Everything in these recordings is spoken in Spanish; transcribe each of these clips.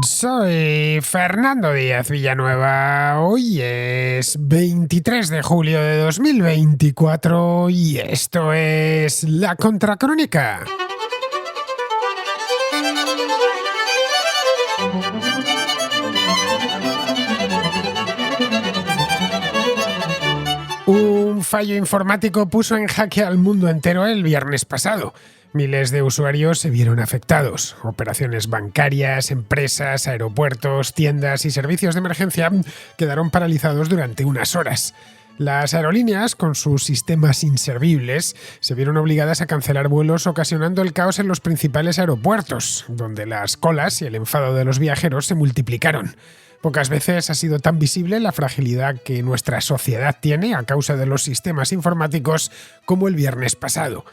Soy Fernando Díaz Villanueva. Hoy es 23 de julio de 2024 y esto es La Contracrónica. Un fallo informático puso en jaque al mundo entero el viernes pasado. Miles de usuarios se vieron afectados. Operaciones bancarias, empresas, aeropuertos, tiendas y servicios de emergencia quedaron paralizados durante unas horas. Las aerolíneas, con sus sistemas inservibles, se vieron obligadas a cancelar vuelos, ocasionando el caos en los principales aeropuertos, donde las colas y el enfado de los viajeros se multiplicaron. Pocas veces ha sido tan visible la fragilidad que nuestra sociedad tiene a causa de los sistemas informáticos como el viernes pasado.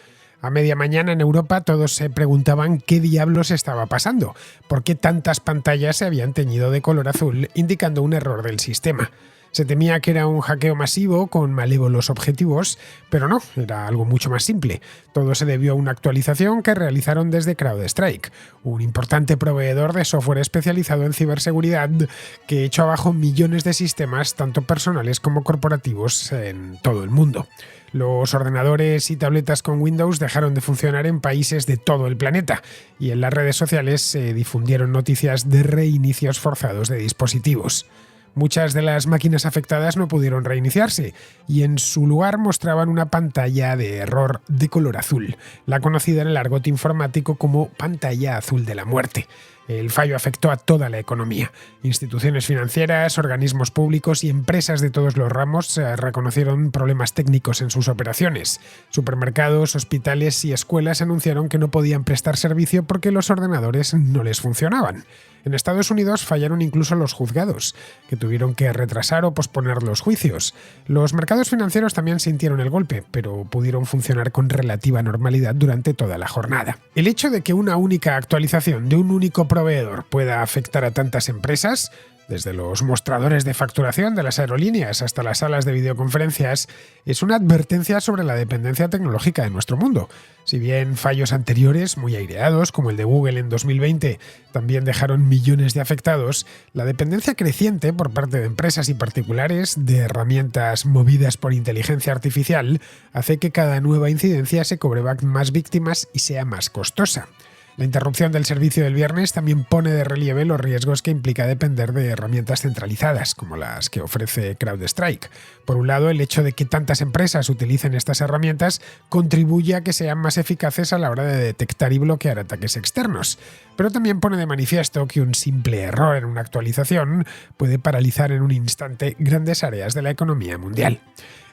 A media mañana en Europa todos se preguntaban qué diablos estaba pasando, por qué tantas pantallas se habían teñido de color azul indicando un error del sistema. Se temía que era un hackeo masivo con malévolos objetivos, pero no, era algo mucho más simple. Todo se debió a una actualización que realizaron desde CrowdStrike, un importante proveedor de software especializado en ciberseguridad que echó abajo millones de sistemas, tanto personales como corporativos, en todo el mundo. Los ordenadores y tabletas con Windows dejaron de funcionar en países de todo el planeta y en las redes sociales se difundieron noticias de reinicios forzados de dispositivos. Muchas de las máquinas afectadas no pudieron reiniciarse y en su lugar mostraban una pantalla de error de color azul, la conocida en el argot informático como pantalla azul de la muerte. El fallo afectó a toda la economía. Instituciones financieras, organismos públicos y empresas de todos los ramos reconocieron problemas técnicos en sus operaciones. Supermercados, hospitales y escuelas anunciaron que no podían prestar servicio porque los ordenadores no les funcionaban. En Estados Unidos fallaron incluso los juzgados, que tuvieron que retrasar o posponer los juicios. Los mercados financieros también sintieron el golpe, pero pudieron funcionar con relativa normalidad durante toda la jornada. El hecho de que una única actualización de un único proveedor pueda afectar a tantas empresas, desde los mostradores de facturación de las aerolíneas hasta las salas de videoconferencias, es una advertencia sobre la dependencia tecnológica de nuestro mundo. Si bien fallos anteriores, muy aireados, como el de Google en 2020, también dejaron millones de afectados, la dependencia creciente por parte de empresas y particulares de herramientas movidas por inteligencia artificial hace que cada nueva incidencia se cobre más víctimas y sea más costosa. La interrupción del servicio del viernes también pone de relieve los riesgos que implica depender de herramientas centralizadas, como las que ofrece CrowdStrike. Por un lado, el hecho de que tantas empresas utilicen estas herramientas contribuye a que sean más eficaces a la hora de detectar y bloquear ataques externos, pero también pone de manifiesto que un simple error en una actualización puede paralizar en un instante grandes áreas de la economía mundial.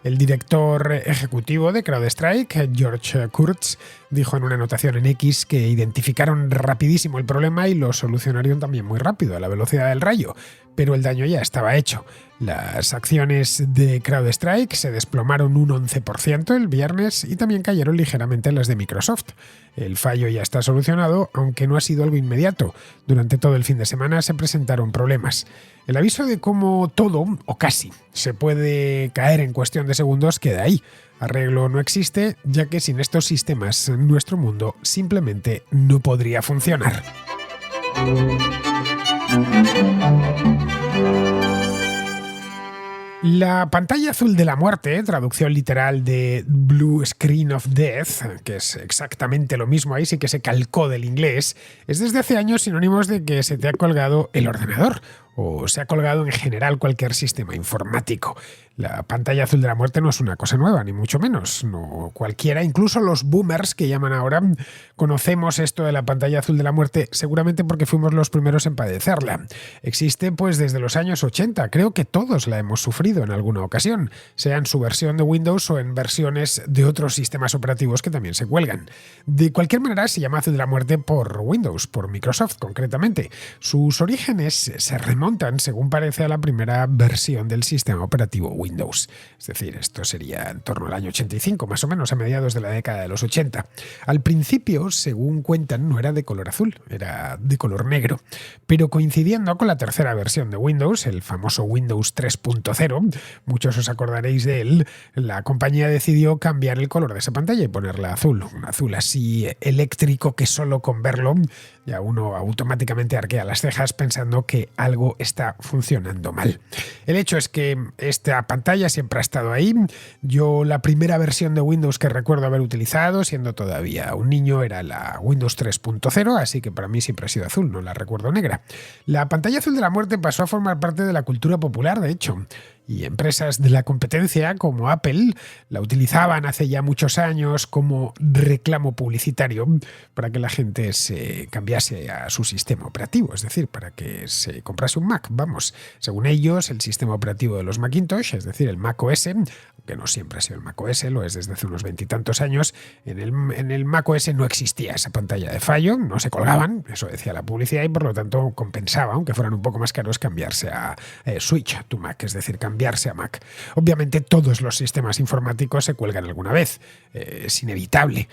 El director ejecutivo de CrowdStrike, George Kurtz, dijo en una anotación en X que identificaron rapidísimo el problema y lo solucionaron también muy rápido, a la velocidad del rayo, pero el daño ya estaba hecho. Las acciones de CrowdStrike se desplomaron un 11% el viernes y también cayeron ligeramente las de Microsoft. El fallo ya está solucionado, aunque no ha sido algo inmediato. Durante todo el fin de semana se presentaron problemas. El aviso de cómo todo, o casi, se puede caer en cuestión de segundos queda ahí. Arreglo no existe, ya que sin estos sistemas nuestro mundo simplemente no podría funcionar. La pantalla azul de la muerte, traducción literal de Blue Screen of Death, que es exactamente lo mismo, ahí sí que se calcó del inglés, es desde hace años sinónimos de que se te ha colgado el ordenador o se ha colgado en general cualquier sistema informático. La pantalla azul de la muerte no es una cosa nueva, ni mucho menos. No cualquiera, incluso los boomers que llaman ahora, conocemos esto de la pantalla azul de la muerte seguramente porque fuimos los primeros en padecerla. Existe pues desde los años 80, creo que todos la hemos sufrido en alguna ocasión, sea en su versión de Windows o en versiones de otros sistemas operativos que también se cuelgan. De cualquier manera se llama azul de la muerte por Windows, por Microsoft concretamente. Sus orígenes se remontan remontan, según parece, a la primera versión del sistema operativo Windows. Es decir, esto sería en torno al año 85, más o menos, a mediados de la década de los 80. Al principio, según cuentan, no era de color azul, era de color negro. Pero coincidiendo con la tercera versión de Windows, el famoso Windows 3.0, muchos os acordaréis de él, la compañía decidió cambiar el color de esa pantalla y ponerla azul. Un azul así eléctrico que solo con verlo ya uno automáticamente arquea las cejas pensando que algo está funcionando mal. El hecho es que esta pantalla siempre ha estado ahí. Yo la primera versión de Windows que recuerdo haber utilizado, siendo todavía un niño, era la Windows 3.0, así que para mí siempre ha sido azul, no la recuerdo negra. La pantalla azul de la muerte pasó a formar parte de la cultura popular, de hecho. Y empresas de la competencia como Apple la utilizaban hace ya muchos años como reclamo publicitario para que la gente se cambiase a su sistema operativo, es decir, para que se comprase un Mac. Vamos, según ellos, el sistema operativo de los Macintosh, es decir, el Mac OS, que no siempre ha sido el Mac OS, lo es desde hace unos veintitantos años, en el Mac OS no existía esa pantalla de fallo, no se colgaban, eso decía la publicidad, y por lo tanto compensaba, aunque fueran un poco más caros, cambiarse a Switch to Mac, es decir, cambiarse a Mac. Obviamente todos los sistemas informáticos se cuelgan alguna vez, es inevitable.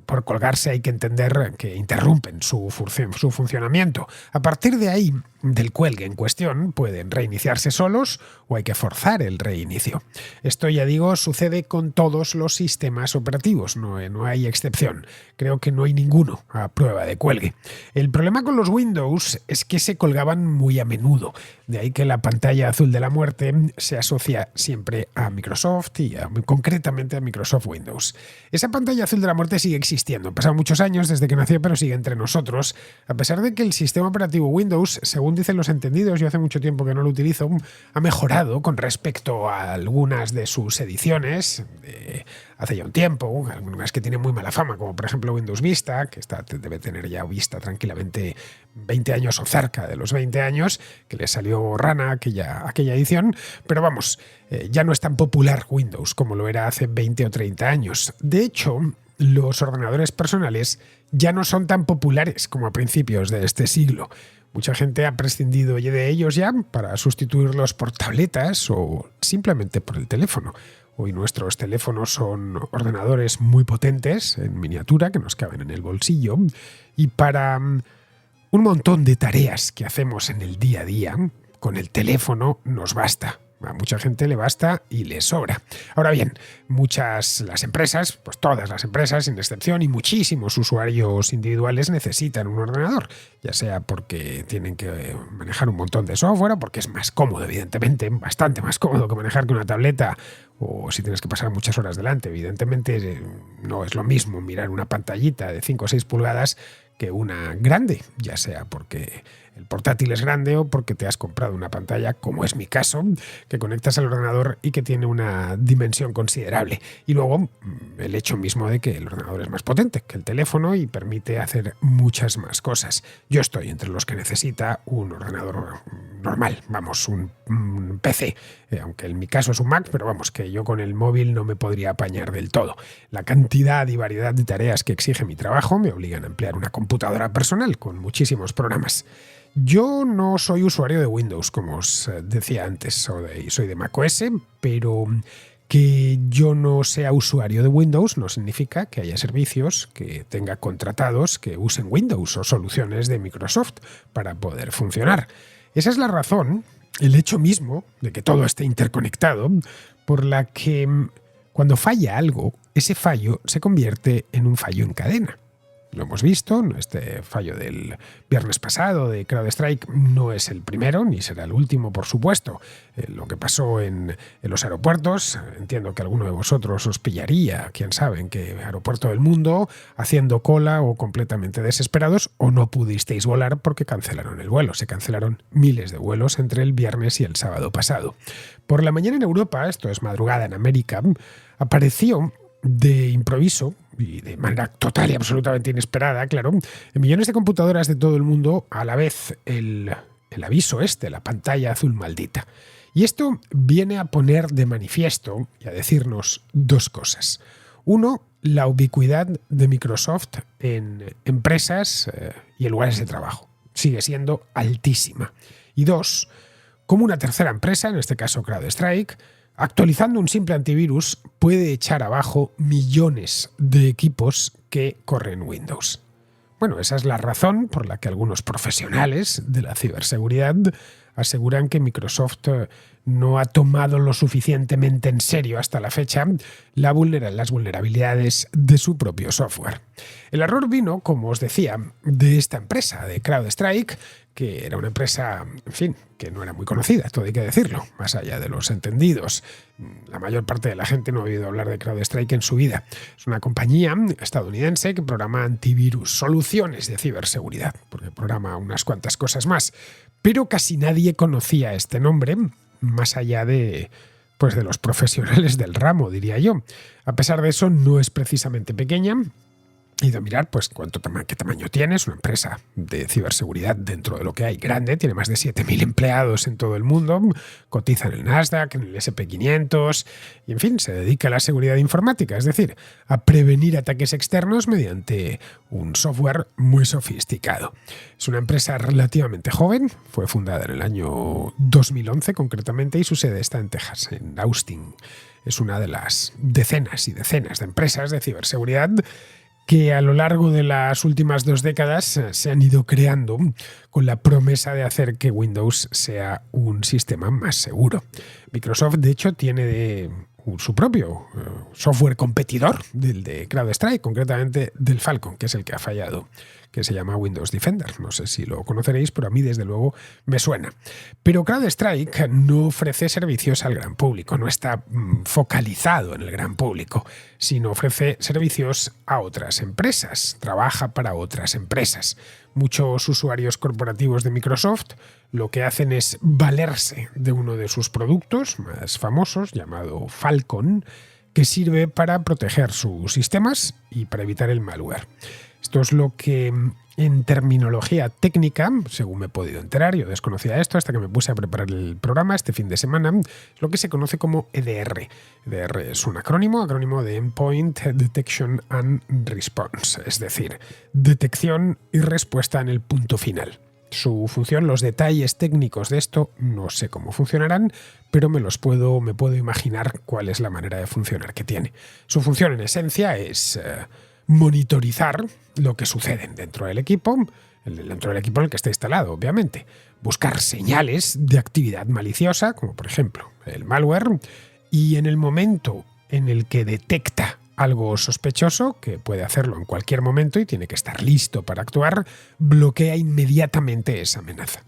Por colgarse hay que entender que interrumpen su funcionamiento. A partir de ahí, del cuelgue en cuestión, pueden reiniciarse solos o hay que forzar el reinicio. Esto, ya digo, sucede con todos los sistemas operativos, no hay excepción. Creo que no hay ninguno a prueba de cuelgue. El problema con los Windows es que se colgaban muy a menudo. De ahí que la pantalla azul de la muerte se asocia siempre a Microsoft y concretamente a Microsoft Windows. Esa pantalla azul de la muerte sigue existiendo. Han pasado muchos años desde que nació, pero sigue entre nosotros. A pesar de que el sistema operativo Windows, según dicen los entendidos, yo hace mucho tiempo que no lo utilizo, ha mejorado con respecto a algunas de sus ediciones hace ya un tiempo, algunas que tienen muy mala fama, como por ejemplo Windows Vista, que debe tener ya Vista tranquilamente 20 años o cerca de los 20 años, que le salió rana aquella edición, pero vamos, ya no es tan popular Windows como lo era hace 20 o 30 años. De hecho, los ordenadores personales ya no son tan populares como a principios de este siglo. Mucha gente ha prescindido de ellos ya para sustituirlos por tabletas o simplemente por el teléfono. Hoy nuestros teléfonos son ordenadores muy potentes, en miniatura, que nos caben en el bolsillo, y para un montón de tareas que hacemos en el día a día, con el teléfono nos basta. A mucha gente le basta y le sobra. Ahora bien, las empresas, pues todas las empresas sin excepción y muchísimos usuarios individuales necesitan un ordenador, ya sea porque tienen que manejar un montón de software, porque es más cómodo, evidentemente, bastante más cómodo que manejar que una tableta, o si tienes que pasar muchas horas delante. Evidentemente no es lo mismo mirar una pantallita de 5 o 6 pulgadas que una grande, ya sea porque el portátil es grande o porque te has comprado una pantalla, como es mi caso, que conectas al ordenador y que tiene una dimensión considerable. Y luego el hecho mismo de que el ordenador es más potente que el teléfono y permite hacer muchas más cosas. Yo estoy entre los que necesita un ordenador normal, vamos, un PC, aunque en mi caso es un Mac, pero vamos, que yo con el móvil no me podría apañar del todo. La cantidad y variedad de tareas que exige mi trabajo me obligan a emplear una computadora personal con muchísimos programas. Yo no soy usuario de Windows, como os decía antes, soy de macOS, pero que yo no sea usuario de Windows no significa que haya servicios que tenga contratados que usen Windows o soluciones de Microsoft para poder funcionar. Esa es la razón, el hecho mismo de que todo esté interconectado, por la que cuando falla algo, ese fallo se convierte en un fallo en cadena. Lo hemos visto, este fallo del viernes pasado de CrowdStrike no es el primero, ni será el último, por supuesto. Lo que pasó en los aeropuertos, entiendo que alguno de vosotros os pillaría, quién sabe, en qué aeropuerto del mundo, haciendo cola o completamente desesperados, o no pudisteis volar porque cancelaron el vuelo. Se cancelaron miles de vuelos entre el viernes y el sábado pasado. Por la mañana en Europa, esto es madrugada en América, apareció de improviso y de manera total y absolutamente inesperada, claro, en millones de computadoras de todo el mundo a la vez el aviso la pantalla azul maldita. Y esto viene a poner de manifiesto y a decirnos dos cosas. Uno, la ubicuidad de Microsoft en empresas y en lugares de trabajo. sigue siendo altísima. Y 2, como una tercera empresa, en este caso CrowdStrike, actualizando un simple antivirus puede echar abajo millones de equipos que corren Windows. Bueno, esa es la razón por la que algunos profesionales de la ciberseguridad aseguran que Microsoft no ha tomado lo suficientemente en serio hasta la fecha las vulnerabilidades de su propio software. El error vino, como os decía, de esta empresa, de CrowdStrike, que era una empresa, en fin, que no era muy conocida, todo hay que decirlo, más allá de los entendidos. La mayor parte de la gente no ha oído hablar de CrowdStrike en su vida. Es una compañía estadounidense que programa antivirus, soluciones de ciberseguridad, porque programa unas cuantas cosas más. Pero casi nadie conocía este nombre, más allá de los profesionales del ramo, diría yo. A pesar de eso, no es precisamente pequeña. He ido a mirar qué tamaño tiene. Es una empresa de ciberseguridad dentro de lo que hay grande. Tiene más de 7.000 empleados en todo el mundo. Cotiza en el Nasdaq, en el S&P 500 y, en fin, se dedica a la seguridad informática, es decir, a prevenir ataques externos mediante un software muy sofisticado. Es una empresa relativamente joven. Fue fundada en el año 2011 concretamente y su sede está en Texas, en Austin. Es una de las decenas y decenas de empresas de ciberseguridad que a lo largo de las últimas 2 décadas se han ido creando con la promesa de hacer que Windows sea un sistema más seguro. Microsoft, de hecho, tiene su propio software competidor del de CrowdStrike, concretamente del Falcon, que es el que ha fallado, que se llama Windows Defender. No sé si lo conoceréis, pero a mí desde luego me suena. Pero CrowdStrike no ofrece servicios al gran público, no está focalizado en el gran público, sino ofrece servicios a otras empresas, trabaja para otras empresas. Muchos usuarios corporativos de Microsoft lo que hacen es valerse de uno de sus productos más famosos, llamado Falcon, que sirve para proteger sus sistemas y para evitar el malware. Esto es lo que en terminología técnica, según me he podido enterar, yo desconocía esto hasta que me puse a preparar el programa este fin de semana, es lo que se conoce como EDR. EDR es un acrónimo de Endpoint Detection and Response, es decir, detección y respuesta en el punto final. Su función, los detalles técnicos de esto, no sé cómo funcionarán, pero me puedo imaginar cuál es la manera de funcionar que tiene. Su función, en esencia, es monitorizar lo que sucede dentro del equipo en el que está instalado, obviamente. Buscar señales de actividad maliciosa, como por ejemplo el malware, y en el momento en el que detecta algo sospechoso, que puede hacerlo en cualquier momento y tiene que estar listo para actuar, bloquea inmediatamente esa amenaza.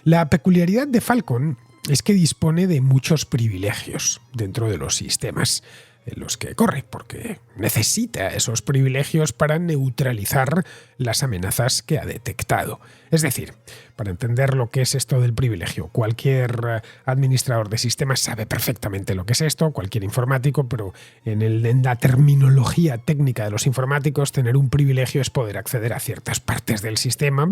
La peculiaridad de Falcon es que dispone de muchos privilegios dentro de los sistemas en los que corre, porque necesita esos privilegios para neutralizar las amenazas que ha detectado. Es decir, para entender lo que es esto del privilegio, cualquier administrador de sistemas sabe perfectamente lo que es esto, cualquier informático, pero en la terminología técnica de los informáticos, tener un privilegio es poder acceder a ciertas partes del sistema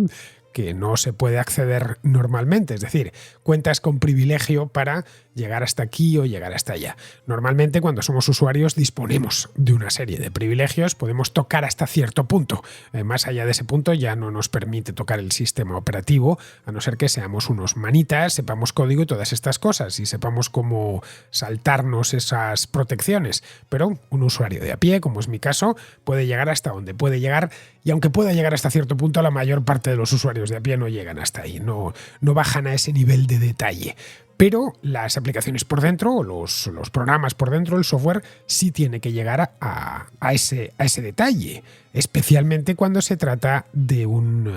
que no se puede acceder normalmente, es decir, cuentas con privilegio para llegar hasta aquí o llegar hasta allá. Normalmente, cuando somos usuarios, disponemos de una serie de privilegios, podemos tocar hasta cierto punto. Más allá de ese punto ya no nos permite tocar el sistema operativo, a no ser que seamos unos manitas, sepamos código y todas estas cosas, y sepamos cómo saltarnos esas protecciones. Pero un usuario de a pie, como es mi caso, puede llegar hasta donde puede llegar, y aunque pueda llegar hasta cierto punto, la mayor parte de los usuarios de a pie no llegan hasta ahí, no bajan a ese nivel de detalle. Pero las aplicaciones por dentro, o los programas por dentro, el software, sí tiene que llegar a ese detalle, especialmente cuando se trata de un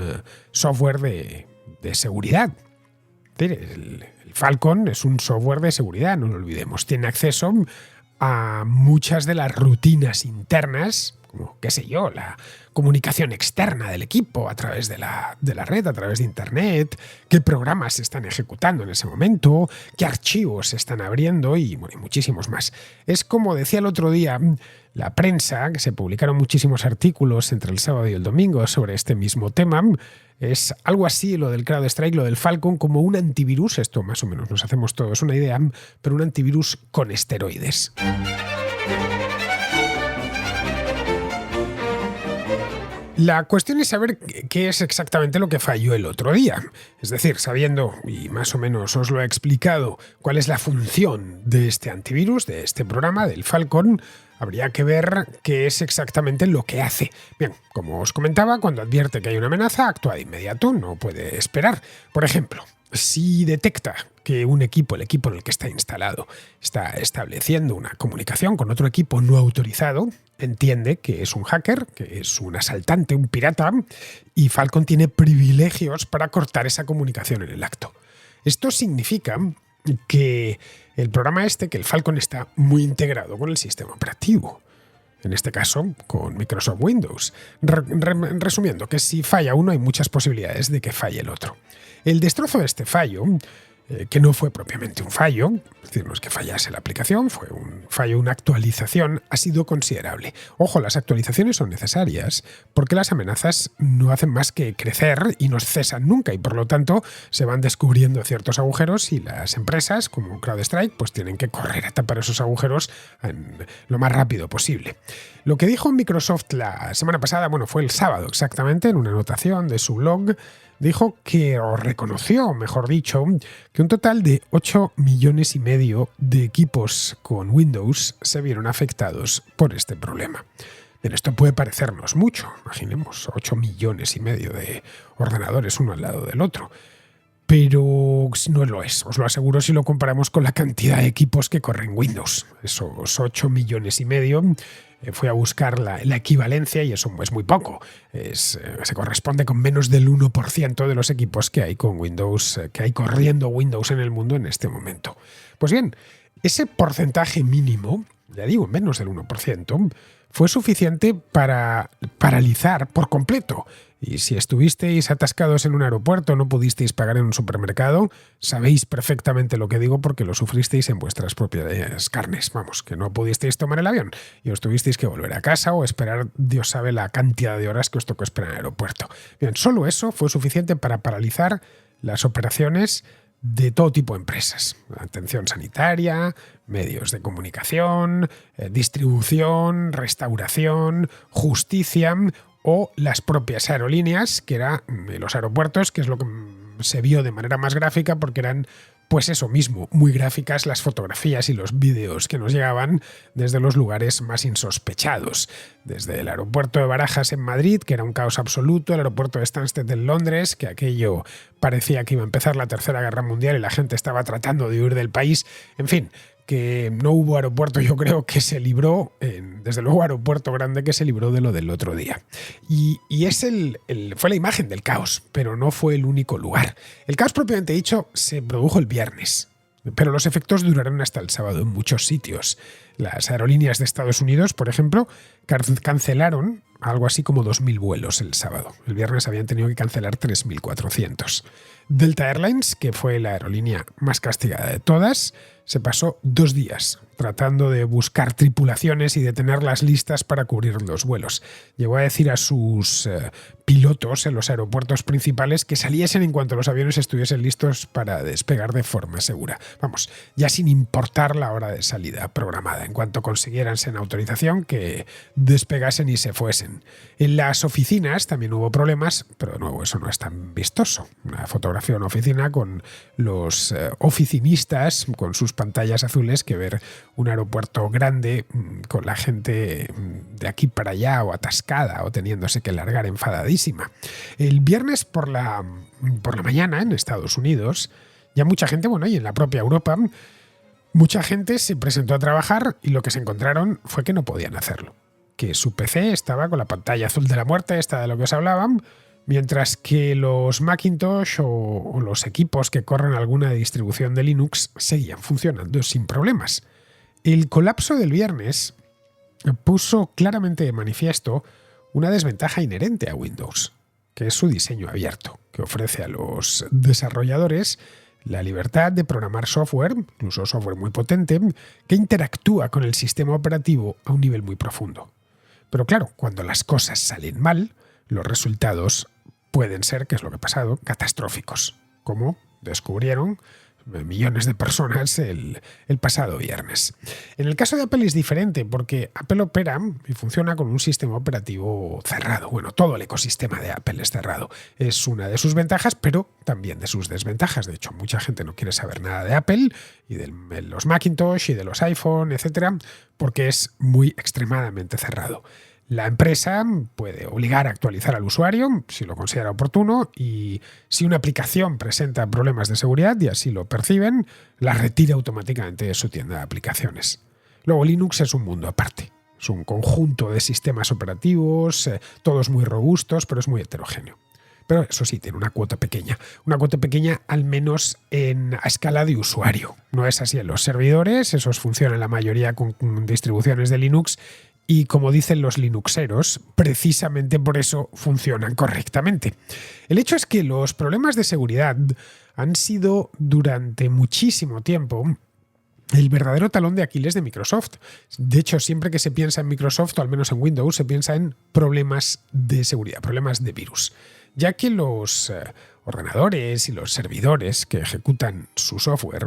software de seguridad. El Falcon es un software de seguridad, no lo olvidemos. Tiene acceso a muchas de las rutinas internas, como, qué sé yo, la comunicación externa del equipo a través de la red, a través de Internet, qué programas se están ejecutando en ese momento, qué archivos se están abriendo y muchísimos más. Es como decía el otro día la prensa, que se publicaron muchísimos artículos entre el sábado y el domingo sobre este mismo tema. Es algo así lo del CrowdStrike, lo del Falcon, como un antivirus, esto más o menos nos hacemos todos una idea, pero un antivirus con esteroides. La cuestión es saber qué es exactamente lo que falló el otro día. Es decir, sabiendo, y más o menos os lo he explicado, cuál es la función de este antivirus, de este programa, del Falcon, habría que ver qué es exactamente lo que hace. Bien, como os comentaba, cuando advierte que hay una amenaza, actúa de inmediato, no puede esperar. Por ejemplo, si detecta que un equipo, el equipo en el que está instalado, está estableciendo una comunicación con otro equipo no autorizado, entiende que es un hacker, que es un asaltante, un pirata, y Falcon tiene privilegios para cortar esa comunicación en el acto. Esto significa que el programa que el Falcon está muy integrado con el sistema operativo. En este caso, con Microsoft Windows. Resumiendo, que si falla uno hay muchas posibilidades de que falle el otro. El destrozo de este fallo, que no fue propiamente un fallo, es decir, no es que fallase la aplicación, fue un fallo, una actualización, ha sido considerable. Ojo, las actualizaciones son necesarias porque las amenazas no hacen más que crecer y no cesan nunca y por lo tanto se van descubriendo ciertos agujeros y las empresas como CrowdStrike pues tienen que correr a tapar esos agujeros lo más rápido posible. Lo que dijo Microsoft la semana pasada, fue el sábado exactamente, en una anotación de su blog, dijo que, o reconoció, mejor dicho, que un total de 8,5 millones de equipos con Windows se vieron afectados por este problema. Bien, esto puede parecernos mucho, imaginemos 8,5 millones de ordenadores uno al lado del otro, pero no lo es, os lo aseguro si lo comparamos con la cantidad de equipos que corren Windows. Esos 8,5 millones, fui a buscar la equivalencia y eso es muy poco. Se corresponde con menos del 1% de los equipos que hay con Windows, que hay corriendo Windows en el mundo en este momento. Pues bien, ese porcentaje mínimo, ya digo, menos del 1%, fue suficiente para paralizar por completo. Y si estuvisteis atascados en un aeropuerto o no pudisteis pagar en un supermercado, sabéis perfectamente lo que digo porque lo sufristeis en vuestras propias carnes. Vamos, que no pudisteis tomar el avión y os tuvisteis que volver a casa o esperar, Dios sabe la cantidad de horas que os tocó esperar en el aeropuerto. Bien, solo eso fue suficiente para paralizar las operaciones de todo tipo de empresas. Atención sanitaria, medios de comunicación, distribución, restauración, justicia o las propias aerolíneas, que eran los aeropuertos, que es lo que se vio de manera más gráfica porque eran pues eso mismo, muy gráficas las fotografías y los vídeos que nos llegaban desde los lugares más insospechados. Desde el aeropuerto de Barajas en Madrid, que era un caos absoluto, el aeropuerto de Stansted en Londres, que aquello parecía que iba a empezar la Tercera Guerra Mundial y la gente estaba tratando de huir del país. En fin, que no hubo aeropuerto, yo creo que se libró, desde luego aeropuerto grande, que se libró de lo del otro día. Y fue la imagen del caos, pero no fue el único lugar. El caos propiamente dicho se produjo el viernes, pero los efectos duraron hasta el sábado en muchos sitios. Las aerolíneas de Estados Unidos, por ejemplo, cancelaron algo así como 2.000 vuelos el sábado. El viernes habían tenido que cancelar 3.400. Delta Airlines, que fue la aerolínea más castigada de todas, se pasó 2 días tratando de buscar tripulaciones y de tenerlas listas para cubrir los vuelos. Llegó a decir a sus pilotos en los aeropuertos principales que saliesen en cuanto los aviones estuviesen listos para despegar de forma segura. Vamos, ya sin importar la hora de salida programada. En cuanto consiguieran autorización, que despegasen y se fuesen. En las oficinas también hubo problemas, pero de nuevo eso no es tan vistoso. Una fotografía de una oficina con los oficinistas con sus pantallas azules que ver un aeropuerto grande con la gente de aquí para allá o atascada o teniéndose que largar enfadadísima. El viernes por la mañana en Estados Unidos ya mucha gente, y en la propia Europa, mucha gente se presentó a trabajar y lo que se encontraron fue que no podían hacerlo. Que su PC estaba con la pantalla azul de la muerte, esta de lo que os hablaban, mientras que los Macintosh o los equipos que corren alguna distribución de Linux seguían funcionando sin problemas. El colapso del viernes puso claramente de manifiesto una desventaja inherente a Windows, que es su diseño abierto, que ofrece a los desarrolladores la libertad de programar software, incluso software muy potente, que interactúa con el sistema operativo a un nivel muy profundo. Pero claro, cuando las cosas salen mal, los resultados pueden ser, que es lo que ha pasado, catastróficos, como descubrieron millones de personas el pasado viernes. En el caso de Apple es diferente porque Apple opera y funciona con un sistema operativo cerrado. Bueno, todo el ecosistema de Apple es cerrado. Es una de sus ventajas, pero también de sus desventajas. De hecho, mucha gente no quiere saber nada de Apple y de los Macintosh y de los iPhone, etcétera, porque es muy extremadamente cerrado. La empresa puede obligar a actualizar al usuario si lo considera oportuno y si una aplicación presenta problemas de seguridad y así lo perciben, la retira automáticamente de su tienda de aplicaciones. Luego Linux es un mundo aparte. Es un conjunto de sistemas operativos, todos muy robustos, pero es muy heterogéneo. Pero eso sí, tiene una cuota pequeña al menos a escala de usuario. No es así en los servidores, esos funcionan la mayoría con distribuciones de Linux. Y como dicen los linuxeros, precisamente por eso funcionan correctamente. El hecho es que los problemas de seguridad han sido durante muchísimo tiempo el verdadero talón de Aquiles de Microsoft. De hecho, siempre que se piensa en Microsoft, o al menos en Windows, se piensa en problemas de seguridad, problemas de virus. Ya que los ordenadores y los servidores que ejecutan su software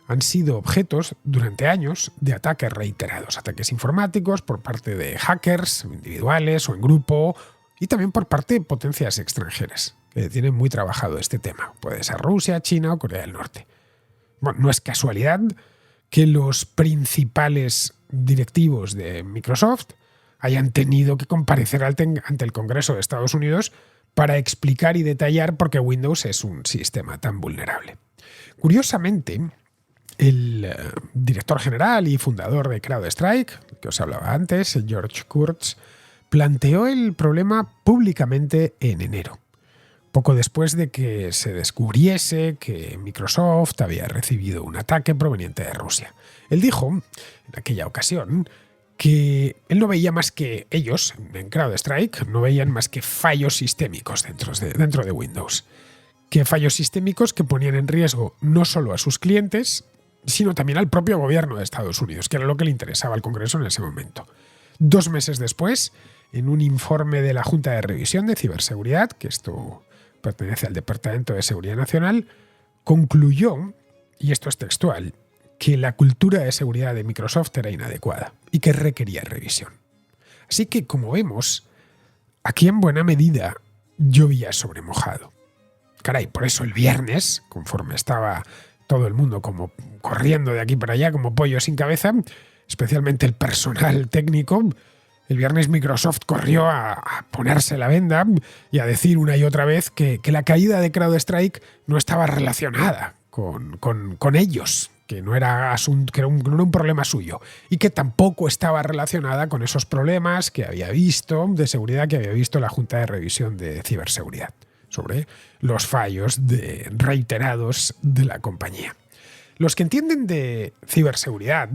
han sido objetos durante años de ataques reiterados, ataques informáticos por parte de hackers individuales o en grupo y también por parte de potencias extranjeras que tienen muy trabajado este tema. Puede ser Rusia, China o Corea del Norte. Bueno, no es casualidad que los principales directivos de Microsoft hayan tenido que comparecer ante el Congreso de Estados Unidos para explicar y detallar por qué Windows es un sistema tan vulnerable. Curiosamente, el director general y fundador de CrowdStrike, que os hablaba antes, George Kurtz, planteó el problema públicamente en enero, poco después de que se descubriese que Microsoft había recibido un ataque proveniente de Rusia. Él dijo, en aquella ocasión, que él no veía más que ellos, en CrowdStrike, no veían más que fallos sistémicos dentro de Windows. Que fallos sistémicos que ponían en riesgo no solo a sus clientes, sino también al propio gobierno de Estados Unidos, que era lo que le interesaba al Congreso en ese momento. 2 meses después, en un informe de la Junta de Revisión de Ciberseguridad, que esto pertenece al Departamento de Seguridad Nacional, concluyó, y esto es textual, que la cultura de seguridad de Microsoft era inadecuada y que requería revisión. Así que, como vemos, aquí en buena medida llovía sobre mojado. Caray, por eso el viernes, conforme estaba todo el mundo como corriendo de aquí para allá como pollo sin cabeza, especialmente el personal técnico, el viernes Microsoft corrió a ponerse la venda y a decir una y otra vez que la caída de CrowdStrike no estaba relacionada con ellos, que no era un problema suyo y que tampoco estaba relacionada con esos problemas que había visto de seguridad que había visto la Junta de Revisión de Ciberseguridad sobre los fallos reiterados de la compañía. Los que entienden de ciberseguridad,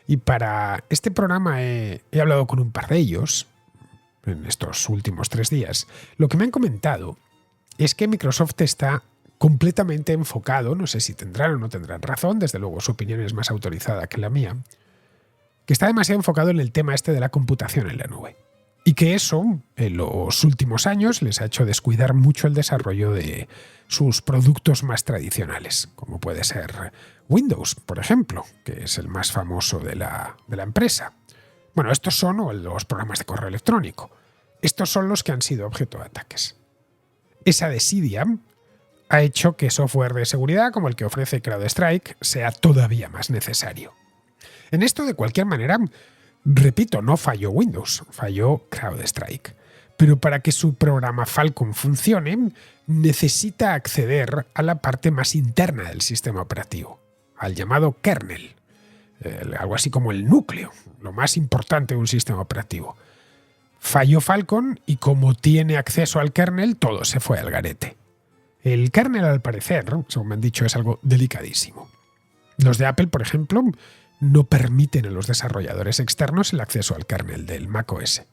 y para este programa he hablado con un par de ellos en estos últimos 3 días, lo que me han comentado es que Microsoft está completamente enfocado, no sé si tendrán o no tendrán razón, desde luego su opinión es más autorizada que la mía, que está demasiado enfocado en el tema este de la computación en la nube. Y que eso, en los últimos años, les ha hecho descuidar mucho el desarrollo de sus productos más tradicionales, como puede ser Windows, por ejemplo, que es el más famoso de la empresa. Bueno, estos son los programas de correo electrónico. Estos son los que han sido objeto de ataques. Esa desidia ha hecho que software de seguridad como el que ofrece CrowdStrike sea todavía más necesario. En esto, de cualquier manera, repito, no falló Windows, falló CrowdStrike. Pero para que su programa Falcon funcione, necesita acceder a la parte más interna del sistema operativo, al llamado kernel, algo así como el núcleo, lo más importante de un sistema operativo. Falló Falcon y como tiene acceso al kernel, todo se fue al garete. El kernel, al parecer, según me han dicho, es algo delicadísimo. Los de Apple, por ejemplo, no permiten a los desarrolladores externos el acceso al kernel del macOS.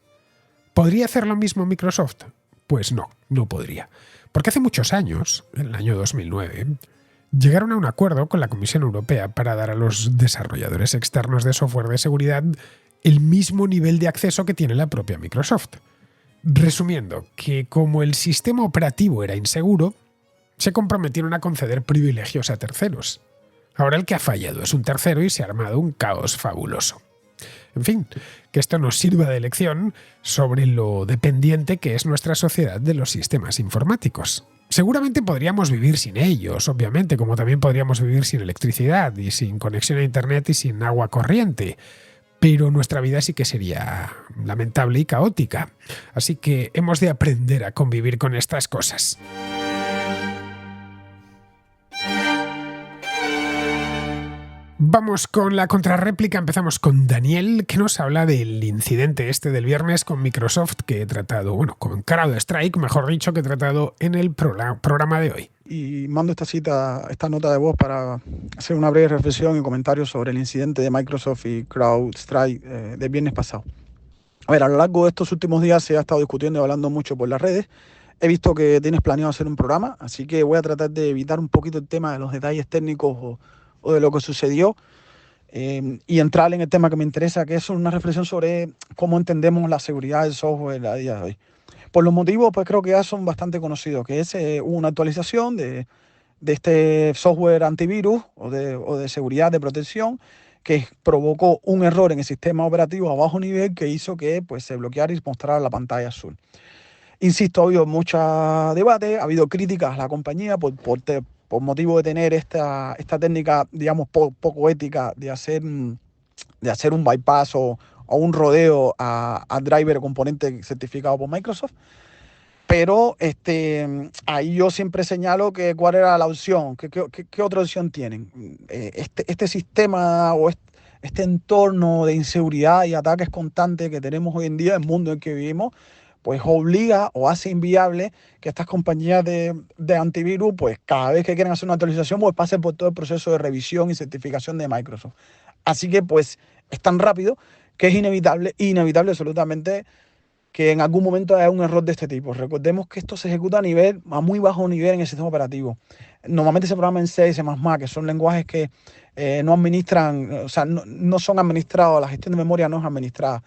¿Podría hacer lo mismo Microsoft? Pues no podría. Porque hace muchos años, en el año 2009, llegaron a un acuerdo con la Comisión Europea para dar a los desarrolladores externos de software de seguridad el mismo nivel de acceso que tiene la propia Microsoft. Resumiendo, que como el sistema operativo era inseguro, se comprometieron a conceder privilegios a terceros. Ahora el que ha fallado es un tercero y se ha armado un caos fabuloso. En fin, que esto nos sirva de lección sobre lo dependiente que es nuestra sociedad de los sistemas informáticos. Seguramente podríamos vivir sin ellos, obviamente, como también podríamos vivir sin electricidad y sin conexión a internet y sin agua corriente. Pero nuestra vida sí que sería lamentable y caótica. Así que hemos de aprender a convivir con estas cosas. Vamos con la contrarréplica. Empezamos con Daniel, que nos habla del incidente este del viernes con Microsoft que he tratado, con CrowdStrike, mejor dicho, que he tratado en el programa de hoy. Y mando esta nota de voz para hacer una breve reflexión y comentario sobre el incidente de Microsoft y CrowdStrike del viernes pasado. A ver, a lo largo de estos últimos días se ha estado discutiendo y hablando mucho por las redes. He visto que tienes planeado hacer un programa, así que voy a tratar de evitar un poquito el tema de los detalles técnicos o de lo que sucedió y entrar en el tema que me interesa, que es una reflexión sobre cómo entendemos la seguridad del software a día de hoy. Por los motivos, pues creo que ya son bastante conocidos, que es una actualización de este software antivirus o de seguridad, de protección, que provocó un error en el sistema operativo a bajo nivel que hizo que pues, se bloqueara y mostrara la pantalla azul. Insisto, ha habido mucho debate, ha habido críticas a la compañía por motivo de tener esta técnica, digamos, poco ética de hacer un bypass o un rodeo a driver o componente certificado por Microsoft. Pero ahí yo siempre señalo que cuál era la opción, qué otra opción tienen. Este sistema o este entorno de inseguridad y ataques constantes que tenemos hoy en día, el mundo en que vivimos, pues obliga o hace inviable que estas compañías de antivirus, pues cada vez que quieren hacer una actualización, pues pasen por todo el proceso de revisión y certificación de Microsoft. Así que pues es tan rápido que es inevitable absolutamente que en algún momento haya un error de este tipo. Recordemos que esto se ejecuta a muy bajo nivel en el sistema operativo. Normalmente se programa en C y C++, que son lenguajes que no administran, o sea, no son administrados, la gestión de memoria no es administrada,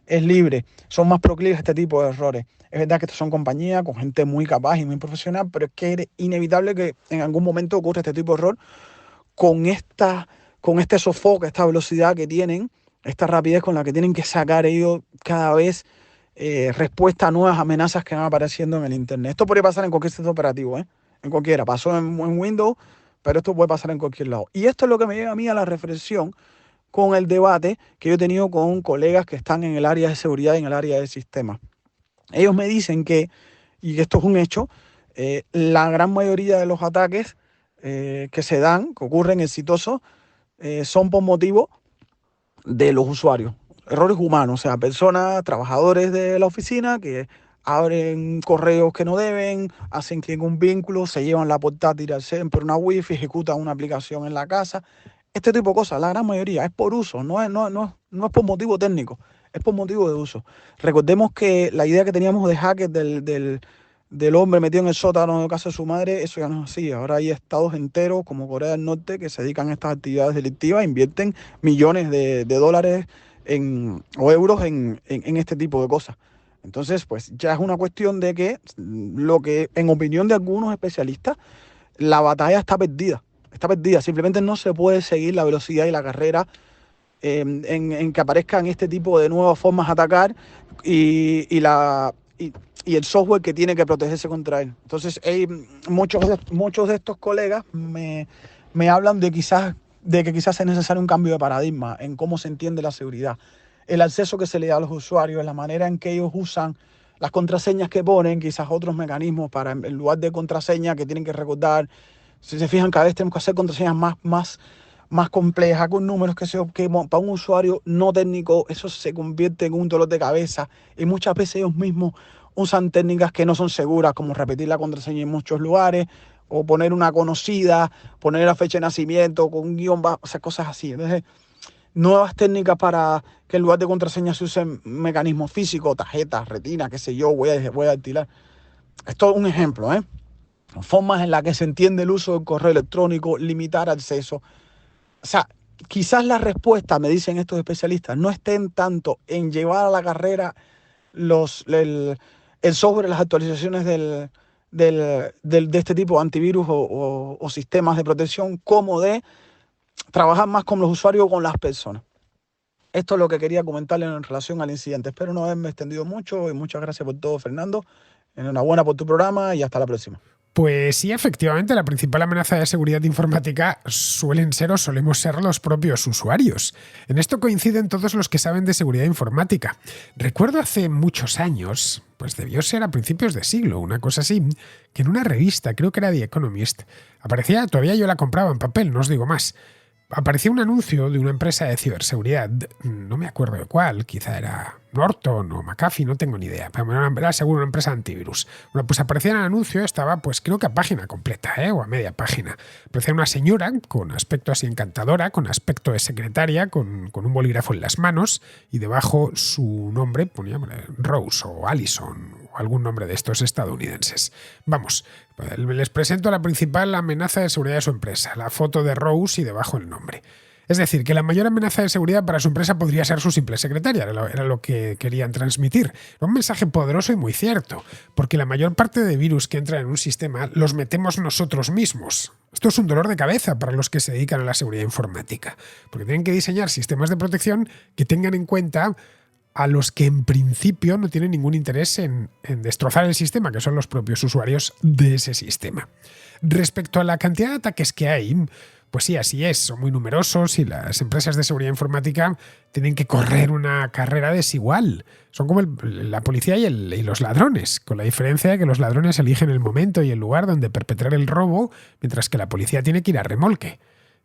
es libre, son más proclives a este tipo de errores. Es verdad que estas son compañías con gente muy capaz y muy profesional, pero es que es inevitable que en algún momento ocurra este tipo de error con este sofoque, esta velocidad que tienen, esta rapidez con la que tienen que sacar ellos cada vez respuesta a nuevas amenazas que van apareciendo en el Internet. Esto podría pasar en cualquier sistema operativo, en cualquiera. Pasó en Windows, pero esto puede pasar en cualquier lado. Y esto es lo que me lleva a mí a la reflexión con el debate que yo he tenido con colegas que están en el área de seguridad y en el área de sistemas. Ellos me dicen que, y esto es un hecho, la gran mayoría de los ataques que se dan, que ocurren exitosos, son por motivo de los usuarios. Errores humanos, o sea, personas, trabajadores de la oficina que abren correos que no deben, hacen clic en un vínculo, se llevan la portátil al por una wifi, ejecutan una aplicación en la casa. Este tipo de cosas, la gran mayoría, es por uso, no es por motivo técnico, es por motivo de uso. Recordemos que la idea que teníamos de hacker del hombre metido en el sótano de casa de su madre, eso ya no es así. Ahora hay estados enteros como Corea del Norte que se dedican a estas actividades delictivas, invierten millones de dólares o euros en este tipo de cosas. Entonces, pues ya es una cuestión de que lo que, en opinión de algunos especialistas, la batalla está perdida. Está perdida. Simplemente no se puede seguir la velocidad y la carrera en que aparezcan este tipo de nuevas formas de atacar y el software que tiene que protegerse contra él. Entonces, muchos de estos colegas me hablan de que quizás es necesario un cambio de paradigma en cómo se entiende la seguridad. El acceso que se le da a los usuarios, la manera en que ellos usan las contraseñas que ponen, quizás otros mecanismos para, en lugar de contraseña que tienen que recordar. Si se fijan, cada vez tenemos que hacer contraseñas más complejas, con números que para un usuario no técnico eso se convierte en un dolor de cabeza. Y muchas veces ellos mismos usan técnicas que no son seguras, como repetir la contraseña en muchos lugares, o poner una conocida, poner la fecha de nacimiento con un guión bajo, o sea, cosas así. Entonces, nuevas técnicas para que en lugar de contraseña se usen mecanismos físicos, tarjetas, retina, qué sé yo, voy a alquilar. Esto es un ejemplo, formas en las que se entiende el uso del correo electrónico, limitar acceso. O sea, quizás la respuesta, me dicen estos especialistas, no estén tanto en llevar a la carrera el software, las actualizaciones de este tipo de antivirus o sistemas de protección, como de trabajar más con los usuarios o con las personas. Esto es lo que quería comentarle en relación al incidente. Espero no haberme extendido mucho y muchas gracias por todo, Fernando. Enhorabuena por tu programa y hasta la próxima. Pues sí, efectivamente, la principal amenaza de seguridad informática suelen ser o solemos ser los propios usuarios. En esto coinciden todos los que saben de seguridad informática. Recuerdo hace muchos años, pues debió ser a principios de siglo, una cosa así, que en una revista, creo que era The Economist, aparecía, todavía yo la compraba en papel, no os digo más, aparecía un anuncio de una empresa de ciberseguridad, no me acuerdo de cuál, quizá era Norton o McAfee, no tengo ni idea, pero era seguro una empresa antivirus. Bueno, pues aparecía en el anuncio, estaba pues creo que a página completa, o a media página. Aparecía una señora con aspecto así encantadora, con aspecto de secretaria, con un bolígrafo en las manos y debajo su nombre, ponía Rose o Allison o algún nombre de estos estadounidenses. Vamos, les presento la principal amenaza de seguridad de su empresa, la foto de Rose y debajo el nombre. Es decir, que la mayor amenaza de seguridad para su empresa podría ser su simple secretaria, era lo que querían transmitir. Era un mensaje poderoso y muy cierto, porque la mayor parte de virus que entran en un sistema los metemos nosotros mismos. Esto es un dolor de cabeza para los que se dedican a la seguridad informática, porque tienen que diseñar sistemas de protección que tengan en cuenta a los que en principio no tienen ningún interés en destrozar el sistema, que son los propios usuarios de ese sistema. Respecto a la cantidad de ataques que hay, pues sí, así es, son muy numerosos y las empresas de seguridad informática tienen que correr una carrera desigual. Son como la policía y los ladrones, con la diferencia de que los ladrones eligen el momento y el lugar donde perpetrar el robo, mientras que la policía tiene que ir a remolque.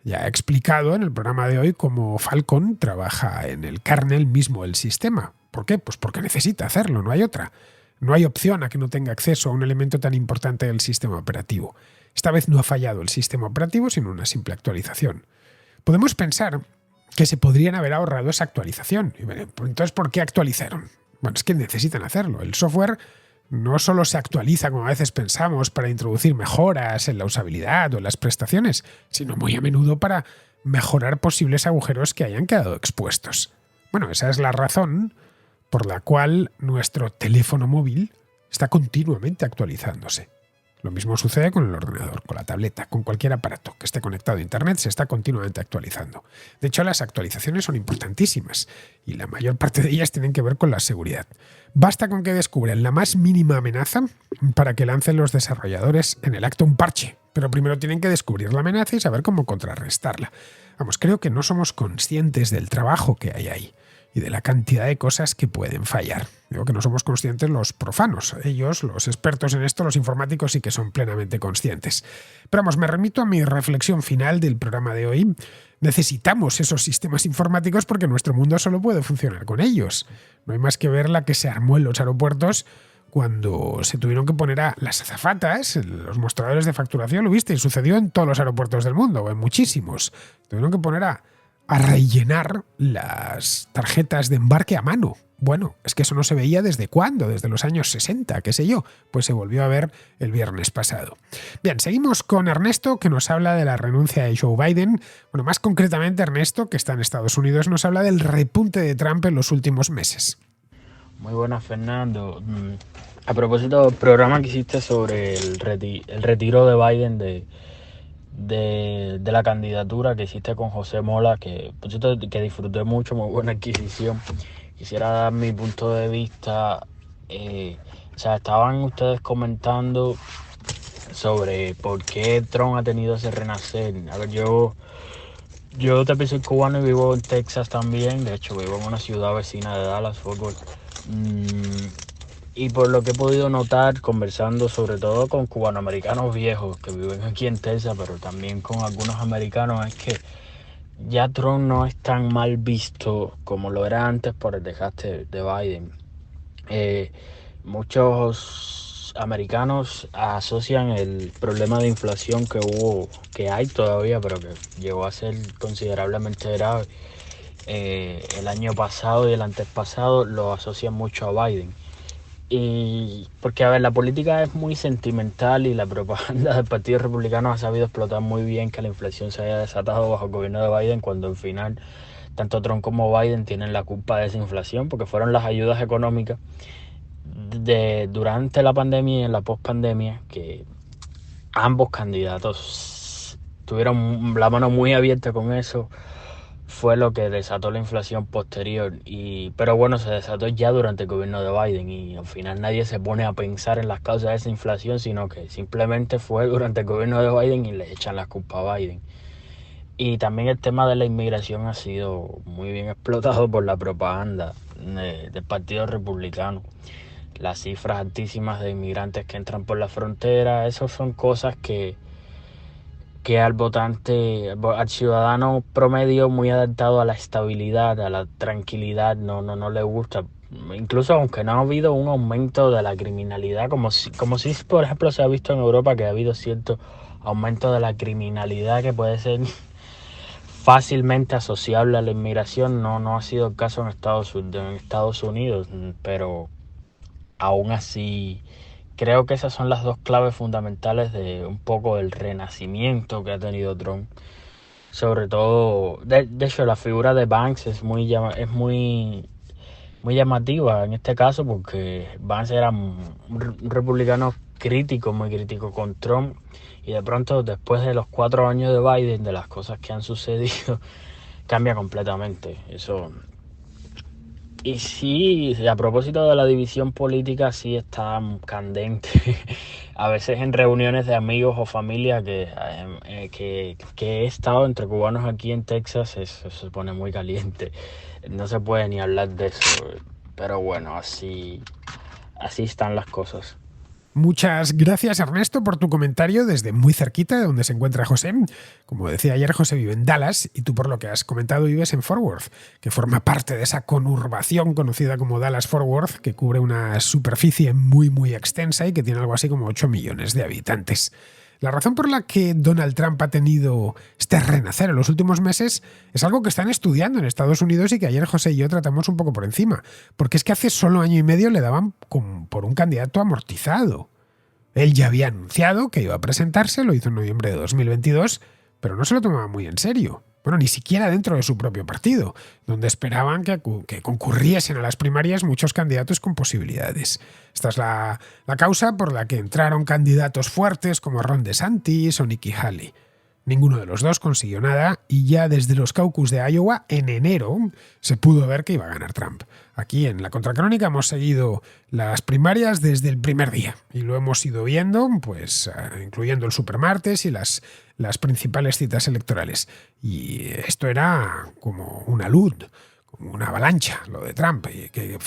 Ya he explicado en el programa de hoy cómo Falcon trabaja en el kernel mismo del sistema. ¿Por qué? Pues porque necesita hacerlo, no hay otra. No hay opción a que no tenga acceso a un elemento tan importante del sistema operativo. Esta vez no ha fallado el sistema operativo, sino una simple actualización. Podemos pensar que se podrían haber ahorrado esa actualización. Entonces, ¿por qué actualizaron? Bueno, es que necesitan hacerlo. El software no solo se actualiza, como a veces pensamos, para introducir mejoras en la usabilidad o en las prestaciones, sino muy a menudo para mejorar posibles agujeros que hayan quedado expuestos. Bueno, esa es la razón por la cual nuestro teléfono móvil está continuamente actualizándose. Lo mismo sucede con el ordenador, con la tableta, con cualquier aparato que esté conectado a Internet, se está continuamente actualizando. De hecho, las actualizaciones son importantísimas y la mayor parte de ellas tienen que ver con la seguridad. Basta con que descubran la más mínima amenaza para que lancen los desarrolladores en el acto un parche, pero primero tienen que descubrir la amenaza y saber cómo contrarrestarla. Vamos, creo que no somos conscientes del trabajo que hay ahí y de la cantidad de cosas que pueden fallar. Digo que no somos conscientes los profanos. Ellos, los expertos en esto, los informáticos, sí que son plenamente conscientes. Pero vamos, me remito a mi reflexión final del programa de hoy. Necesitamos esos sistemas informáticos porque nuestro mundo solo puede funcionar con ellos. No hay más que ver la que se armó en los aeropuertos cuando se tuvieron que poner a las azafatas, los mostradores de facturación, lo viste, y sucedió en todos los aeropuertos del mundo, o en muchísimos. Tuvieron que poner a rellenar las tarjetas de embarque a mano. Bueno, es que eso no se veía desde cuándo, desde los años 60, qué sé yo, pues se volvió a ver el viernes pasado. Bien, seguimos con Ernesto, que nos habla de la renuncia de Joe Biden. Bueno, más concretamente Ernesto, que está en Estados Unidos, nos habla del repunte de Trump en los últimos meses. Muy buenas, Fernando. A propósito del programa que hiciste sobre el retiro de Biden de la candidatura que hiciste con José Mola, que por cierto que disfruté mucho, muy buena adquisición. Quisiera dar mi punto de vista. Estaban ustedes comentando sobre por qué Trump ha tenido ese renacer. A ver, yo también soy cubano y vivo en Texas también. De hecho, vivo en una ciudad vecina de Dallas, Fort Worth. Y por lo que he podido notar, conversando sobre todo con cubanoamericanos viejos que viven aquí en Texas, pero también con algunos americanos, es que ya Trump no es tan mal visto como lo era antes por el desgaste de Biden. Muchos americanos asocian el problema de inflación que hay todavía, pero que llegó a ser considerablemente grave el año pasado y el antes pasado, lo asocian mucho a Biden. Y porque, a ver, la política es muy sentimental y la propaganda del Partido Republicano ha sabido explotar muy bien que la inflación se haya desatado bajo el gobierno de Biden, cuando al final tanto Trump como Biden tienen la culpa de esa inflación, porque fueron las ayudas económicas durante la pandemia y en la pospandemia que ambos candidatos tuvieron la mano muy abierta con eso, fue lo que desató la inflación posterior. Pero bueno, se desató ya durante el gobierno de Biden y al final nadie se pone a pensar en las causas de esa inflación, sino que simplemente fue durante el gobierno de Biden y le echan la culpa a Biden. Y también el tema de la inmigración ha sido muy bien explotado por la propaganda del Partido Republicano. Las cifras altísimas de inmigrantes que entran por la frontera, esas son cosas que al votante, al ciudadano promedio muy adaptado a la estabilidad, a la tranquilidad, no le gusta. Incluso aunque no ha habido un aumento de la criminalidad, como si por ejemplo se ha visto en Europa que ha habido cierto aumento de la criminalidad que puede ser fácilmente asociable a la inmigración, no ha sido el caso en Estados Unidos, pero aún así creo que esas son las dos claves fundamentales de un poco el renacimiento que ha tenido Trump. Sobre todo, de hecho, la figura de Banks muy llamativa en este caso porque Vance era un republicano crítico, muy crítico con Trump, y de pronto después de los 4 años de Biden, de las cosas que han sucedido, cambia completamente eso. Y sí, a propósito de la división política, sí está candente. A veces en reuniones de amigos o familia que he estado entre cubanos aquí en Texas, eso se pone muy caliente. No se puede ni hablar de eso. Pero bueno, así están las cosas. Muchas gracias, Ernesto, por tu comentario desde muy cerquita de donde se encuentra José. Como decía ayer, José vive en Dallas y tú, por lo que has comentado, vives en Fort Worth, que forma parte de esa conurbación conocida como Dallas-Fort Worth, que cubre una superficie muy extensa y que tiene algo así como 8 millones de habitantes. La razón por la que Donald Trump ha tenido este renacer en los últimos meses es algo que están estudiando en Estados Unidos y que ayer José y yo tratamos un poco por encima, porque es que hace solo año y medio le daban por un candidato amortizado. Él ya había anunciado que iba a presentarse, lo hizo en noviembre de 2022, pero no se lo tomaba muy en serio. Bueno, ni siquiera dentro de su propio partido, donde esperaban que concurriesen a las primarias muchos candidatos con posibilidades. Esta es la causa por la que entraron candidatos fuertes como Ron DeSantis o Nikki Haley. Ninguno de los dos consiguió nada y ya desde los caucus de Iowa, en enero, se pudo ver que iba a ganar Trump. Aquí en la Contracrónica hemos seguido las primarias desde el primer día y lo hemos ido viendo, pues incluyendo el supermartes y las principales citas electorales. Y esto era como una luz, como una avalancha, lo de Trump, que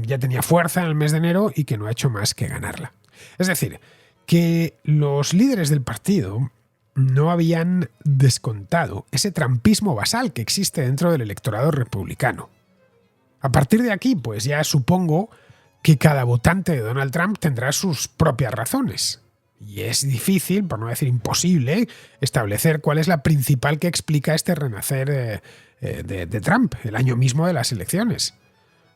ya tenía fuerza en el mes de enero y que no ha hecho más que ganarla. Es decir, que los líderes del partido no habían descontado ese trampismo basal que existe dentro del electorado republicano. A partir de aquí, pues ya supongo que cada votante de Donald Trump tendrá sus propias razones. Y es difícil, por no decir imposible, establecer cuál es la principal que explica este renacer de Trump, el año mismo de las elecciones.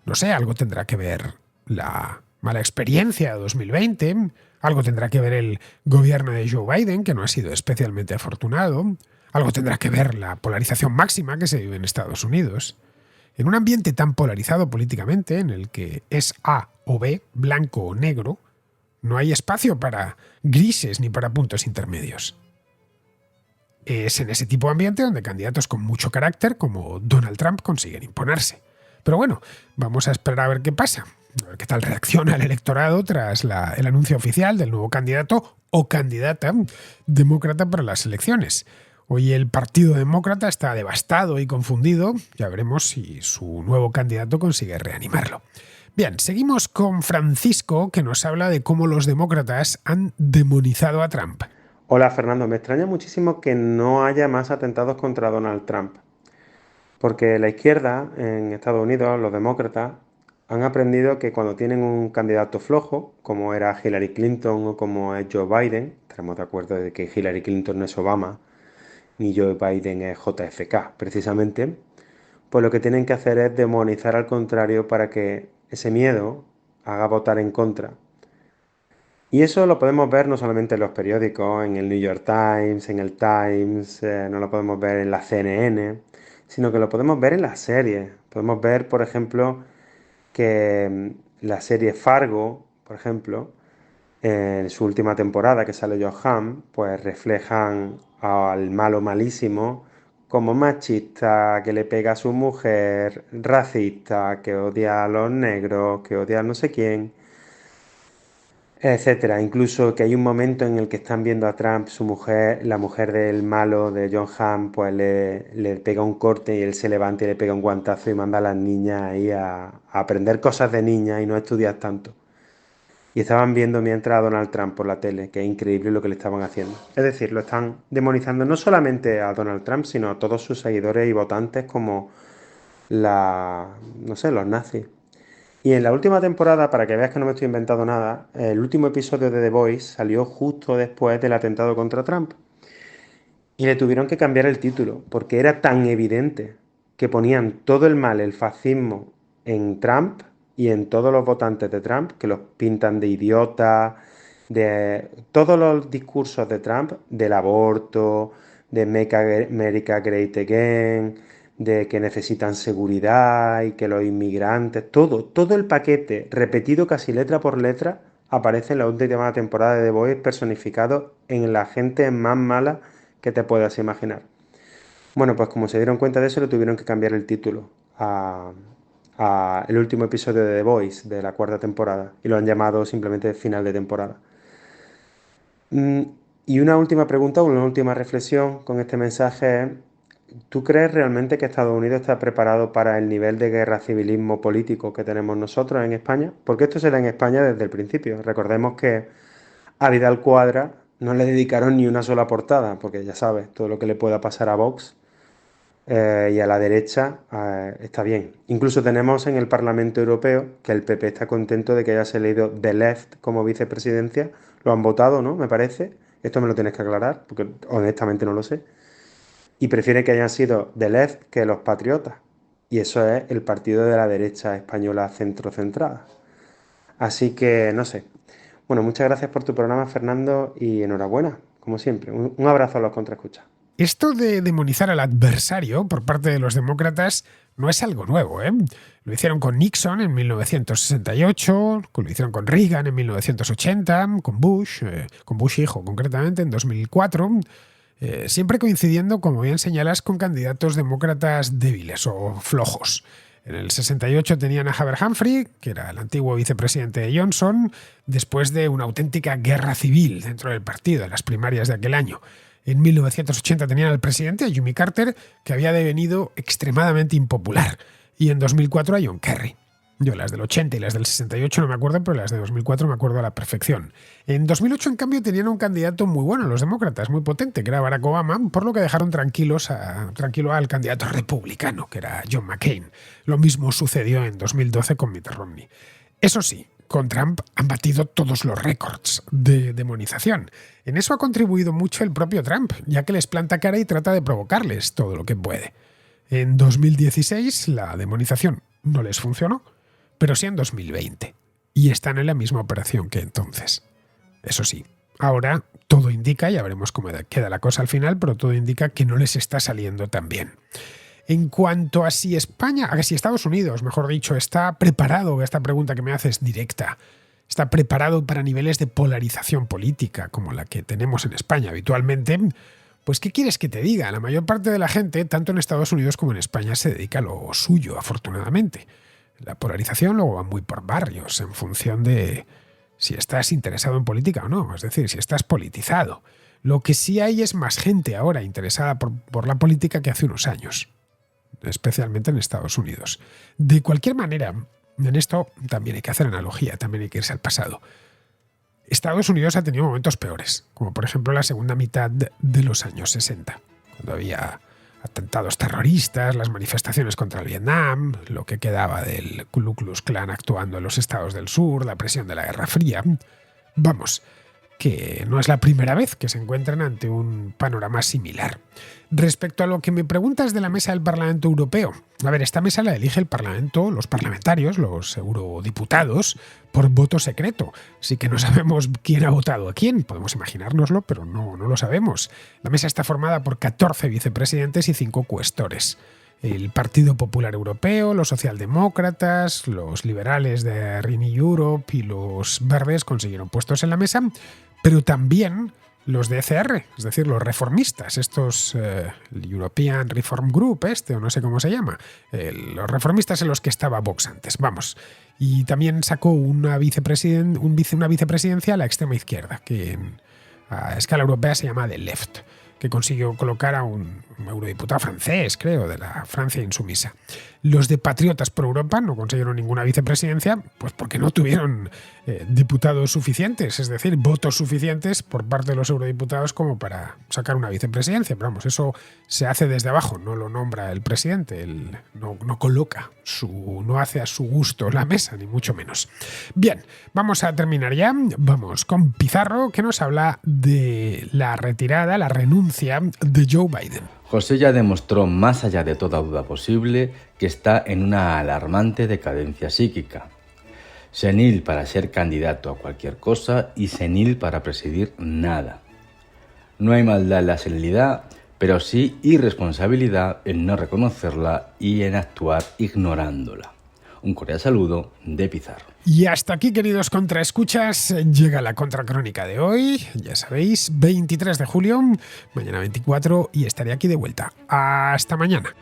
No sé, algo tendrá que ver la mala experiencia de 2020, algo tendrá que ver el gobierno de Joe Biden, que no ha sido especialmente afortunado, algo tendrá que ver la polarización máxima que se vive en Estados Unidos. En un ambiente tan polarizado políticamente, en el que es A o B, blanco o negro, no hay espacio para grises ni para puntos intermedios. Es en ese tipo de ambiente donde candidatos con mucho carácter como Donald Trump consiguen imponerse. Pero bueno, vamos a esperar a ver qué pasa, a ver qué tal reacciona el electorado tras el anuncio oficial del nuevo candidato o candidata demócrata para las elecciones. Hoy el Partido Demócrata está devastado y confundido. Ya veremos si su nuevo candidato consigue reanimarlo. Bien, seguimos con Francisco, que nos habla de cómo los demócratas han demonizado a Trump. Hola Fernando, me extraña muchísimo que no haya más atentados contra Donald Trump, porque la izquierda en Estados Unidos, los demócratas, han aprendido que cuando tienen un candidato flojo, como era Hillary Clinton o como es Joe Biden, estaremos de acuerdo de que Hillary Clinton no es Obama, ni Joe Biden es JFK, precisamente, pues lo que tienen que hacer es demonizar al contrario para que ese miedo haga votar en contra. Y eso lo podemos ver no solamente en los periódicos, en el New York Times, en el Times, no lo podemos ver en la CNN, sino que lo podemos ver en las series. Podemos ver, por ejemplo, que la serie Fargo, por ejemplo, en su última temporada que sale John Hamm, pues reflejan al malo malísimo como machista, que le pega a su mujer, racista, que odia a los negros, que odia a no sé quién, etcétera. Incluso que hay un momento en el que están viendo a Trump, su mujer, la mujer del malo de John Hamm, pues le pega un corte y él se levanta y le pega un guantazo y manda a las niñas ahí a aprender cosas de niñas y no a estudiar tanto. Y estaban viendo mientras a Donald Trump por la tele, que es increíble lo que le estaban haciendo. Es decir, lo están demonizando no solamente a Donald Trump, sino a todos sus seguidores y votantes como no sé, los nazis. Y en la última temporada, para que veas que no me estoy inventando nada, el último episodio de The Voice salió justo después del atentado contra Trump. Y le tuvieron que cambiar el título, porque era tan evidente que ponían todo el mal, el fascismo, en Trump y en todos los votantes de Trump, que los pintan de idiotas, de todos los discursos de Trump, del aborto, de Make America Great Again, de que necesitan seguridad y que los inmigrantes, todo el paquete, repetido casi letra por letra, aparece en la última temporada de The Voice personificado en la gente más mala que te puedas imaginar. Bueno, pues como se dieron cuenta de eso, le tuvieron que cambiar el título a el último episodio de The Voice de la 4ª temporada y lo han llamado simplemente final de temporada. Y una última pregunta, una última reflexión con este mensaje es, ¿tú crees realmente que Estados Unidos está preparado para el nivel de guerra civilismo político que tenemos nosotros en España? Porque esto se da en España desde el principio. Recordemos que a Vidal Cuadra no le dedicaron ni una sola portada, porque ya sabes, todo lo que le pueda pasar a Vox y a la derecha está bien. Incluso tenemos en el Parlamento Europeo que el PP está contento de que haya salido The Left como vicepresidencia. Lo han votado, ¿no? Me parece. Esto me lo tienes que aclarar, porque honestamente no lo sé. Y prefiere que hayan sido The Left que los Patriotas. Y eso es el partido de la derecha española centro-centrada. Así que, no sé. Bueno, muchas gracias por tu programa, Fernando, y enhorabuena, como siempre. Un abrazo a los contraescuchas. Esto de demonizar al adversario por parte de los demócratas no es algo nuevo, ¿eh? Lo hicieron con Nixon en 1968, lo hicieron con Reagan en 1980, con Bush hijo concretamente en 2004, siempre coincidiendo, como bien señalas, con candidatos demócratas débiles o flojos. En el 68 tenían a Hubert Humphrey, que era el antiguo vicepresidente de Johnson, después de una auténtica guerra civil dentro del partido en las primarias de aquel año. En 1980 tenían al presidente, a Jimmy Carter, que había devenido extremadamente impopular. Y en 2004 a John Kerry. Yo las del 80 y las del 68 no me acuerdo, pero las de 2004 me acuerdo a la perfección. En 2008, en cambio, tenían un candidato muy bueno, los demócratas, muy potente, que era Barack Obama, por lo que dejaron tranquilo al candidato republicano, que era John McCain. Lo mismo sucedió en 2012 con Mitt Romney. Eso sí, con Trump han batido todos los récords de demonización. En eso ha contribuido mucho el propio Trump, ya que les planta cara y trata de provocarles todo lo que puede. En 2016 la demonización no les funcionó, pero sí en 2020. Y están en la misma operación que entonces. Eso sí, ahora todo indica, ya veremos cómo queda la cosa al final, pero todo indica que no les está saliendo tan bien. En cuanto a si Estados Unidos, mejor dicho, está preparado, esta pregunta que me haces directa, está preparado para niveles de polarización política como la que tenemos en España habitualmente, pues ¿qué quieres que te diga? La mayor parte de la gente, tanto en Estados Unidos como en España, se dedica a lo suyo, afortunadamente. La polarización luego va muy por barrios, en función de si estás interesado en política o no, es decir, si estás politizado. Lo que sí hay es más gente ahora interesada por la política que hace unos años, especialmente en Estados Unidos. De cualquier manera, en esto también hay que hacer analogía, también hay que irse al pasado. Estados Unidos ha tenido momentos peores, como por ejemplo la segunda mitad de los años 60, cuando había atentados terroristas, las manifestaciones contra el Vietnam, lo que quedaba del Ku Klux Klan actuando en los estados del sur, la presión de la Guerra Fría. Vamos, que no es la primera vez que se encuentran ante un panorama similar. Respecto a lo que me preguntas de la mesa del Parlamento Europeo, a ver, esta mesa la elige el Parlamento, los parlamentarios, los eurodiputados, por voto secreto. Así que no sabemos quién ha votado a quién, podemos imaginárnoslo, pero no lo sabemos. La mesa está formada por 14 vicepresidentes y 5 cuestores. El Partido Popular Europeo, los socialdemócratas, los liberales de Renew Europe y los verdes consiguieron puestos en la mesa, pero también los de ECR, es decir, los reformistas, estos, el European Reform Group, o no sé cómo se llama, los reformistas en los que estaba Vox antes, vamos. Y también sacó una vicepresidencia a la extrema izquierda, que a escala europea se llama The Left, que consiguió colocar a un eurodiputado francés, creo, de la Francia insumisa. Los de Patriotas por Europa no consiguieron ninguna vicepresidencia, pues porque no tuvieron diputados suficientes, es decir, votos suficientes por parte de los eurodiputados como para sacar una vicepresidencia. Pero vamos, eso se hace desde abajo, no lo nombra el presidente, él no coloca, no hace a su gusto la mesa, ni mucho menos. Bien, vamos a terminar ya, vamos con Pizarro, que nos habla de la retirada, la renuncia de Joe Biden. José ya demostró, más allá de toda duda posible, que está en una alarmante decadencia psíquica. Senil para ser candidato a cualquier cosa y senil para presidir nada. No hay maldad en la senilidad, pero sí irresponsabilidad en no reconocerla y en actuar ignorándola. Un cordial saludo de Pizarro. Y hasta aquí, queridos contraescuchas, llega la contracrónica de hoy. Ya sabéis, 23 de julio, mañana 24, y estaré aquí de vuelta. Hasta mañana.